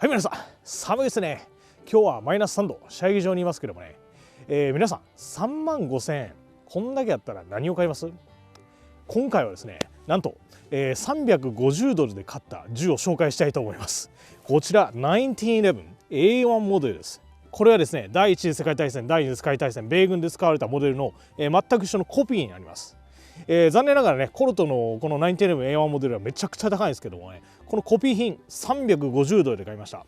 はい、皆さん、寒いですね。今日はマイナス3度、射撃場にいますけどもね、皆さん、3万5,000円、こんだけやったら何を買います？今回はですね、なんと、350ドルで買った銃を紹介したいと思います。こちら、1911A1 モデルです。これはですね、第一次世界大戦、第二次世界大戦、米軍で使われたモデルの、全く一緒のコピーになります。残念ながらね、コルトのこの 1911A1 モデルはめちゃくちゃ高いんですけどもね、このコピー品350ドルで買いました。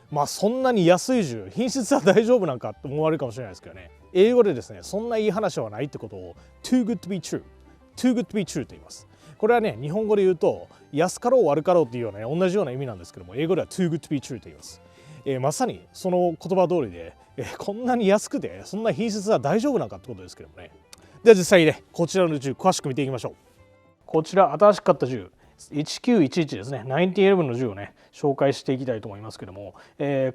まあそんなに安い銃、品質は大丈夫なんかって思われるかもしれないですけどね、英語でですね、そんないい話はないってことを too good to be true、too good to be true と言います。これはね、日本語で言うと安かろう悪かろうっていうような、ね、同じような意味なんですけども、英語では too good to be true と言います。まさにその言葉通りで、こんなに安くてそんな品質は大丈夫なんかってことですけどもね。では実際にね、こちらの銃詳しく見ていきましょう。こちら新しく買った銃1911ですね、1911の銃をね紹介していきたいと思いますけども、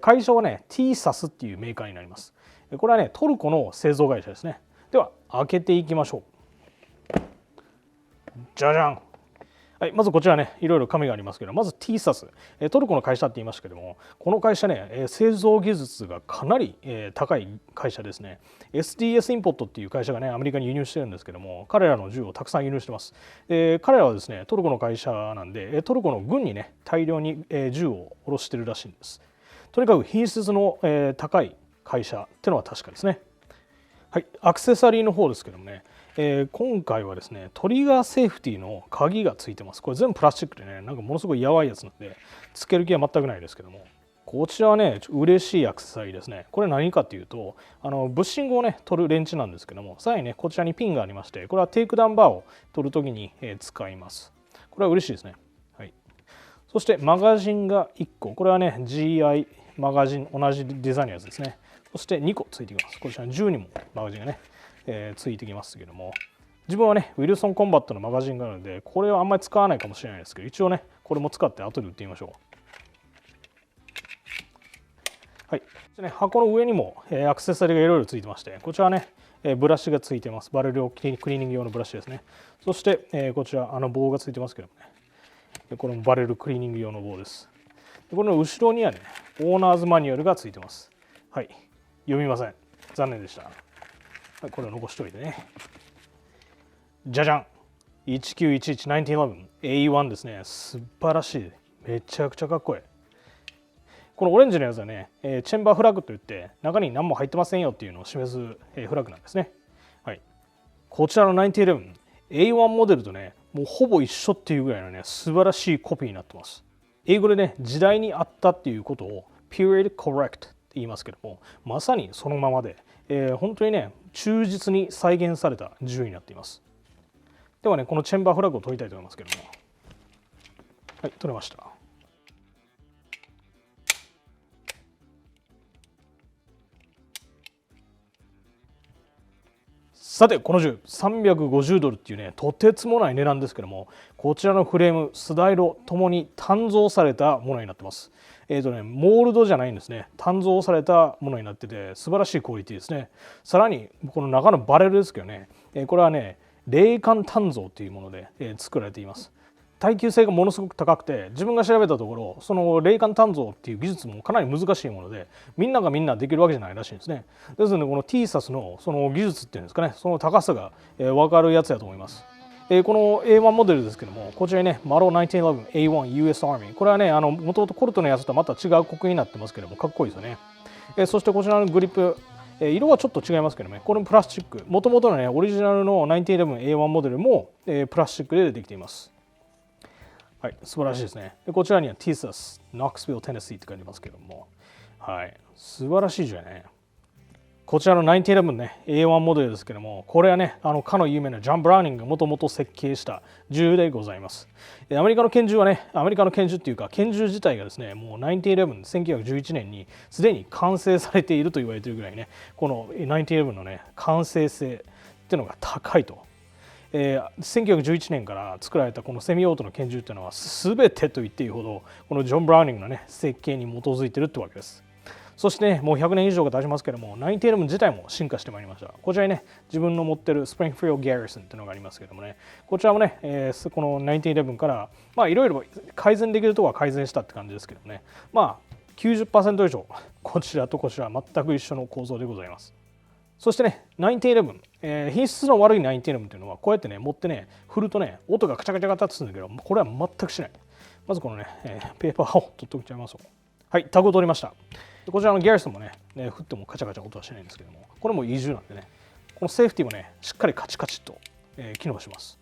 会社はね TSAS っていうメーカーになります。これはねトルコの製造会社ですね。では開けていきましょう。じゃじゃん。はい、まずこちらねいろいろ紙がありますけど、まず TSAS、トルコの会社って言いましたけども、この会社ね製造技術がかなり高い会社ですね。 SDS インポットっていう会社がねアメリカに輸入してるんですけども、彼らの銃をたくさん輸入してます。彼らはですねトルコの会社なんで、トルコの軍にね大量に銃を卸してるらしいんです。とにかく品質の高い会社ってのは確かですね。はい、アクセサリーの方ですけどもね、今回はですねトリガーセーフティーの鍵がついてます。これ全部プラスチックでね、なんかものすごいやばいやつなんでつける気は全くないですけども、こちらはね嬉しいアクセサリーですね。これ何かっていうと、ブッシングをね取るレンチなんですけども、さらにねこちらにピンがありまして、これはテイクダウンバーを取るときに使います。これは嬉しいですね。はい、そしてマガジンが1個、これはね GI マガジン、同じデザインのやつですね。そして2個ついてきます。こちら銃にもマガジンがね、ついてきますけども、自分はねウィルソンコンバットのマガジンがあるので、これはあんまり使わないかもしれないですけど、一応ねこれも使って後で撃ってみましょう。はい、でね、箱の上にもアクセサリーがいろいろついてまして、こちらはねブラシがついてます。バレルをクリーニング用のブラシですね。そしてこちら棒がついてますけどもね、これもバレルクリーニング用の棒です。この後ろにはねオーナーズマニュアルがついてます。はい、読みません。残念でした。はい、これを残しておいてね。じゃじゃん、1911-1911A1 ですね。素晴らしい。めちゃくちゃかっこいい。このオレンジのやつはねチェンバーフラッグといって、中に何も入ってませんよっていうのを示すフラッグなんですね。はい、こちらの 1911A1 モデルとねもうほぼ一緒っていうぐらいのね素晴らしいコピーになってます。英語でね時代に合ったっていうことを period correct って言いますけども、まさにそのままで、本当にね忠実に再現された銃になっています。ではねこのチェンバーフラッグを取りたいと思いますけども、はい、取れました。さてこの銃350ドルっていうねとてつもない値段ですけども、こちらのフレーム、スダイロともに鍛造されたものになってます。モールドじゃないんですね。鍛造されたものになってて素晴らしいクオリティですね。さらにこの中のバレルですけどね、これはね冷感鍛造というもので作られています。耐久性がものすごく高くて、自分が調べたところその冷感鍛造っていう技術もかなり難しいもので、みんながみんなできるわけじゃないらしいんですね。ですのでこの TSAS のその技術っていうんですかね、その高さが分かるやつだと思います。この A1 モデルですけども、こちらにねマロ 1911A1 US Army、 これはねもともとコルトのやつとはまた違う刻印になってますけども、かっこいいですよね。そしてこちらのグリップ、色はちょっと違いますけどね、これもプラスチック、もともとのねオリジナルの 1911A1 モデルもプラスチックでできています。はい、素晴らしいですね。でこちらには TSAS Knoxville Tennessee って書いてますけども、はい、素晴らしいじゃね。こちらの1911ね A1 モデルですけども、これはねかの有名なジョン・ブラウニングがもともと設計した銃でございます。アメリカの拳銃はね、アメリカの拳銃っていうか拳銃自体がですね、もう1911にすでに完成されていると言われているぐらいね、この1911のね完成性っていうのが高いと。1911年から作られたこのセミオートの拳銃というのは全てと言っていいほどこのジョン・ブラウニングの、ね、設計に基づいているってわけです。そしてね、もう100年以上が経ちますけども、911自体も進化してまいりました。こちらにね、自分の持ってるスプリングフィールド・ギャリソンっていうのがありますけどもね、こちらもね、この911からまあいろいろ改善できるところは改善したって感じですけどもね、まあ 90% 以上こちらとこちら全く一緒の構造でございます。そしてね、911、品質の悪い911というのはこうやってね持ってね振るとね音がカチャカチャカチャってするんだけど、これは全くしない。まずこのね、ペーパーを取っておきちゃいます。はい、タグを取りました。こちらのギャリソンもね、振ってもカチャカチャ音はしないんですけども、これも移住なんでね、このセーフティもね、しっかりカチカチと、機能します。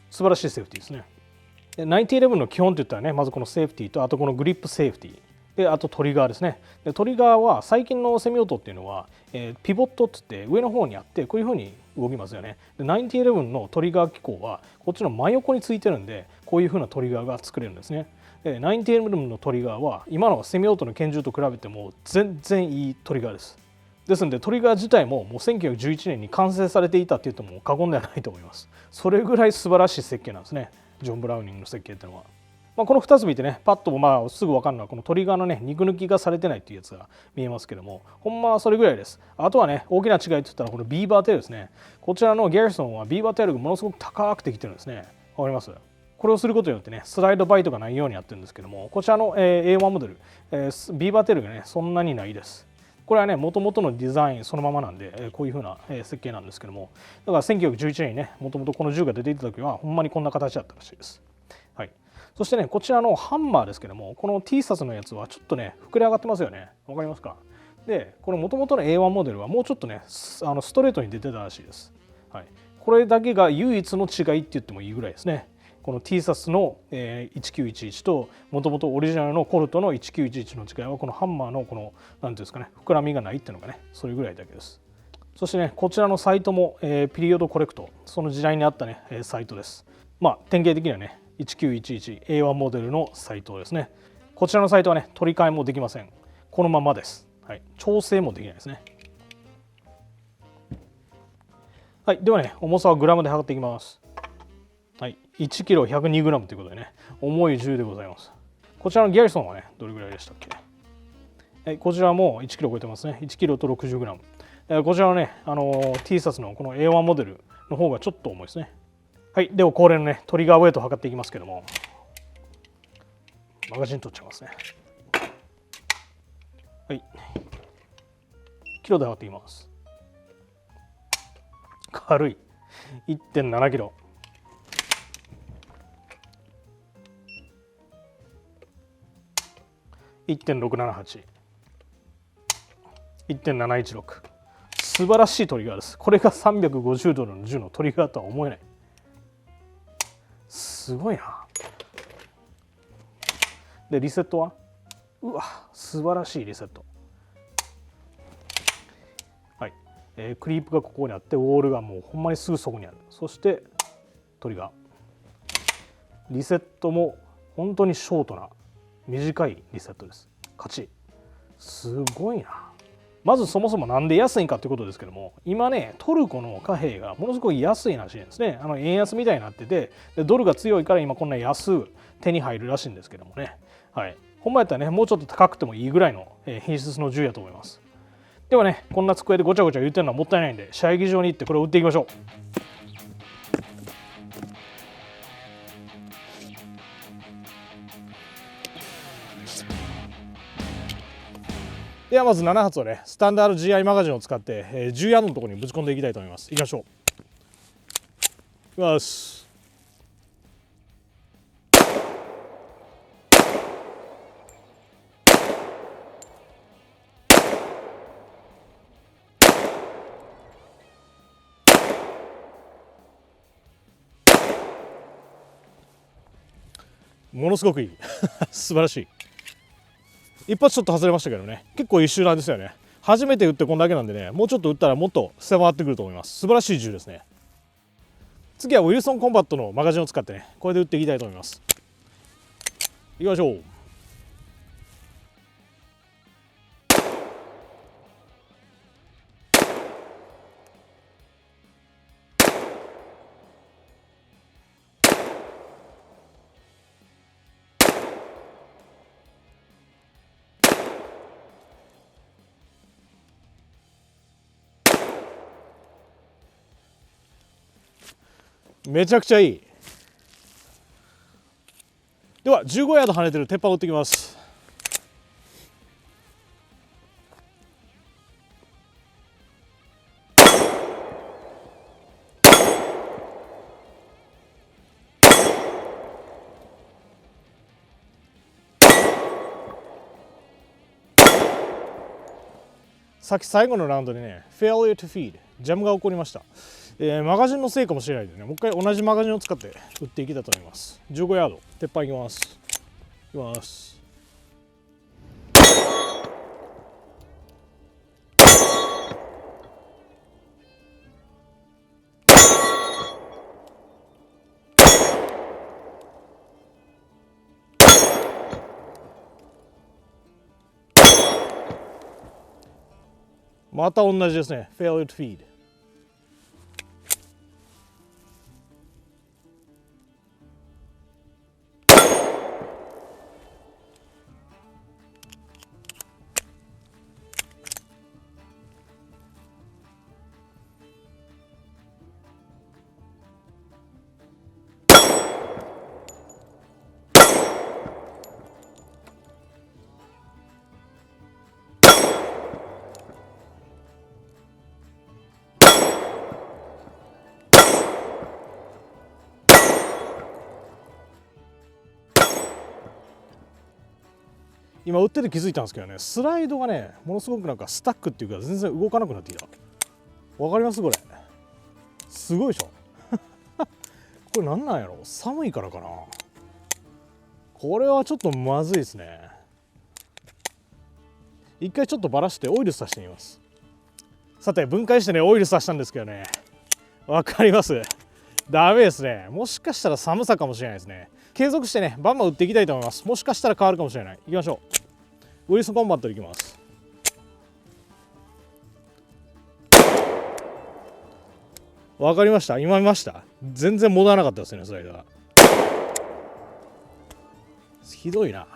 素晴らしいセーフティですね。911の基本といったらね、まずこのセーフティと、あとこのグリップセーフティで、あとトリガーですね。でトリガーは最近のセミオートっていうのは、ピボットって言って上の方にあってこういう風に動きますよね。で911のトリガー機構はこっちの真横についてるんで、こういう風なトリガーが作れるんですね。911のトリガーは今のセミオートの拳銃と比べても全然いいトリガーです。ですのでトリガー自体ももう1911年に完成されていたって言っても過言ではないと思います。それぐらい素晴らしい設計なんですね、ジョン・ブラウニングの設計っていうのは。この2つ見てね、パッとすぐ分かるのはこのトリガーのね肉抜きがされてないっていうやつが見えますけども、ほんまはそれぐらいです。あとはね、大きな違いって言ったらこのビーバーテールですね。こちらのギャリソンはビーバーテールがものすごく高くできてるんですね。わかります？これをすることによってね、スライドバイトがないようにやってるんですけども、こちらの A1 モデル、ビーバーテールがねそんなにないです。これはね、もともとのデザインそのままなんで、こういう風な設計なんですけども、だから1911年にね、もともとこの銃が出ていた時はほんまにこんな形だったらしいです。はい。そしてね、こちらのハンマーですけども、この T サスのやつはちょっとね、膨れ上がってますよね。わかりますか？で、このもともとの A1 モデルはもうちょっとね、ストレートに出てたらしいです。はい。これだけが唯一の違いって言ってもいいぐらいですね。この T サスの1911ともともとオリジナルのコルトの1911の違いは、このハンマーのこの何ていうんですかね、膨らみがないっていうのがね、それぐらいだけです。そしてね、こちらのサイトも、ピリオドコレクト、その時代にあったねサイトです。典型的にはね 1911A1 モデルのサイトですね。こちらのサイトはね取り替えもできません。このままです。はい、調整もできないですね。はい、ではね、重さはグラムで測っていきます。はい、1キロ 102g ということでね、重い銃でございます。こちらのギャリソンはね、どれぐらいでしたっけ？はい、こちらも1キロ超えてますね。1キロと 60g。こちらのね、T サスのこの A1 モデルの方がちょっと重いですね。はい、では恒例のね、トリガーウェイトを測っていきますけども、マガジン取っちゃいますね。はい、キロで測っていきます。軽い 1.7 キロ。1.678、1.716。素晴らしいトリガーです。これが350ドルの銃のトリガーとは思えない。すごいな。でリセットは、うわ、素晴らしいリセット。はい、クリープがここにあって、ウォールがもうほんまにすぐそこにある。そしてトリガー、リセットも本当にショートな短いリセットです。勝ち。すごいな。まずそもそもなんで安いかということですけども、今ねトルコの貨幣がものすごく安いらしいんですね。円安みたいになってて、でドルが強いから今こんな安く手に入るらしいんですけどもね。はい、ほんまやったらねもうちょっと高くてもいいぐらいの品質の銃やと思います。ではね、こんな机でごちゃごちゃ言ってるのはもったいないんで、射撃場に行ってこれを撃っていきましょう。ではまず7発をね、スタンダード GI マガジンを使って、10ヤードのところにぶち込んでいきたいと思います。いきましょう。いきます。ものすごくいい素晴らしい。一発ちょっと外れましたけどね、結構いい集団ですよね。初めて撃ってこんだけなんでね、もうちょっと撃ったらもっと狭まってくると思います。素晴らしい銃ですね。次はウィルソンコンバットのマガジンを使ってね、これで撃っていきたいと思います。いきましょう。めちゃくちゃいい。では15ヤード跳ねてる鉄板を打ってきます。さっき最後のラウンドでね、failure to feed、ジャムが起こりました。マガジンのせいかもしれないのでね、もう一回同じマガジンを使って打っていきたいと思います。15ヤード、鉄板いきます。いきます。また同じですね。failure to feed。今打ってて気づいたんですけどね、スライドがねものすごくなんかスタックっていうか全然動かなくなってきた。わかりますこれ。すごいでしょこれなんなんやろ、寒いからかな。これはちょっとまずいですね。一回ちょっとバラしてオイルさしてみます。さて分解してねオイルさしたんですけどね、わかります、ダメですね。もしかしたら寒さかもしれないですね。継続してねバンバン打っていきたいと思います。もしかしたら変わるかもしれない。いきましょう。ウィルソンコンバットいきます。わかりました。今見ました。全然戻らなかったですねスライダー。ひどいな。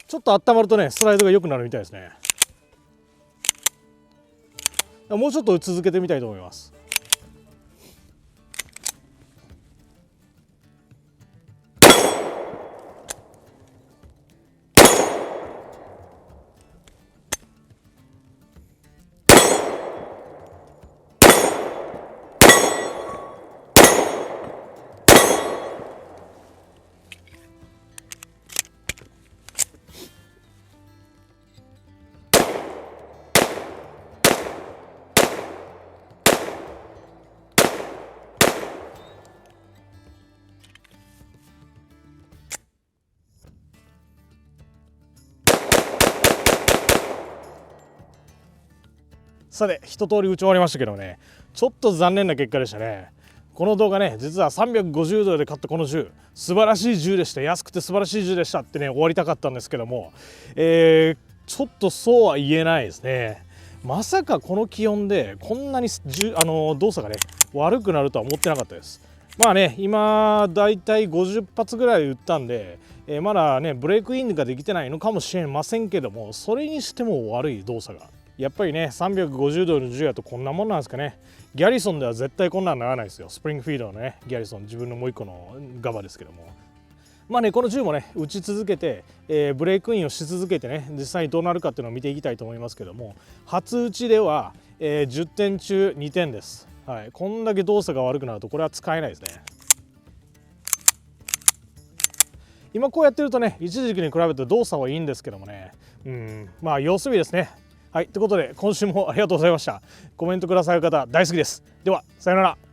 ちょっと温まるとねスライドが良くなるみたいですね。もうちょっと続けてみたいと思います。さて一通り打ち終わりましたけどね、ちょっと残念な結果でしたね。この動画ね実は350ドルで買ったこの銃素晴らしい銃でした、安くて素晴らしい銃でしたってね終わりたかったんですけども、ちょっとそうは言えないですね。まさかこの気温でこんなに動作がね悪くなるとは思ってなかったです。まあね今だいたい50発ぐらい撃ったんで、まだねブレイクインができてないのかもしれませんけども、それにしても悪い動作がやっぱりね350ドルの銃やとこんなもんなんですかね。ギャリソンでは絶対こんなんならないですよ。スプリングフィードのねギャリソン、自分のもう一個のガバですけども、まあねこの銃もね撃ち続けて、ブレイクインをし続けてね実際にどうなるかっていうのを見ていきたいと思いますけども、初撃ちでは、10点中2点です。はい、こんだけ動作が悪くなるとこれは使えないですね。今こうやってるとね、一時期に比べて動作はいいんですけどもね、まあ様子見ですね。はい、ということで今週もありがとうございました。コメントくださる方大好きです。ではさよなら。